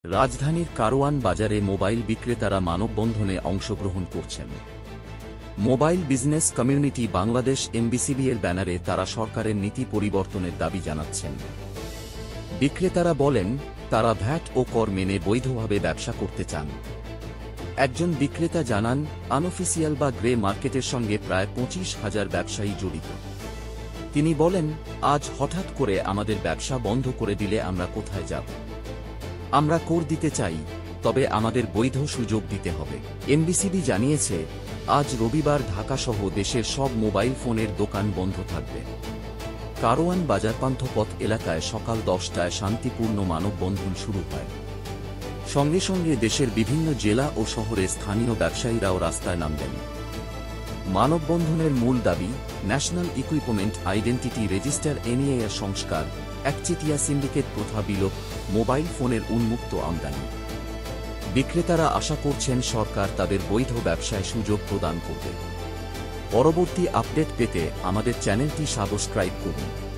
রাজধানীর কারওয়ান বাজারে মোবাইল বিক্রেতারা মানববন্ধনে অংশগ্রহণ করছেন। মোবাইল বিজনেস কমিউনিটি বাংলাদেশ এমবিসিবি এর ব্যানারে তারা সরকারের নীতি পরিবর্তনের দাবি জানাচ্ছেন। বিক্রেতারা বলেন, তারা ভ্যাট ও কর মেনে বৈধভাবে ব্যবসা করতে চান। একজন বিক্রেতা জানান, আনঅফিসিয়াল বা গ্রে মার্কেটের সঙ্গে প্রায় 25,000 ব্যবসায়ী জড়িত। তিনি বলেন, আজ হঠাৎ করে আমাদের ব্যবসা বন্ধ করে দিলে আমরা কোথায় যাব? আমরা কর দিতে চাই, তবে আমাদের বৈধ সুযোগ দিতে হবে। এমবিসিবি জানিয়েছে, আজ রবিবার ঢাকাসহ দেশের সব মোবাইল ফোনের দোকান বন্ধ থাকবে। কারওয়ান বাজারপান্থপথ এলাকায় সকাল 10টায় শান্তিপূর্ণ মানববন্ধন শুরু হয়। সঙ্গে সঙ্গে দেশের বিভিন্ন জেলা ও শহরে স্থানীয় ব্যবসায়ীরাও রাস্তায় নামবেন। মানববন্ধনের মূল দাবি, ন্যাশনাল ইকুইপমেন্ট আইডেন্টিটি রেজিস্টার এনআইএর সংস্কার, একচেটিয়া সিন্ডিকেট প্রথা বিলোপ, মোবাইল ফোনের উন্মুক্ত আমদানি। বিক্রেতারা আশা করছেন সরকার তাদের বৈধ ব্যবসায় সুযোগ প্রদান করবে। পরবর্তী আপডেট পেতে আমাদের চ্যানেলটি সাবস্ক্রাইব করুন।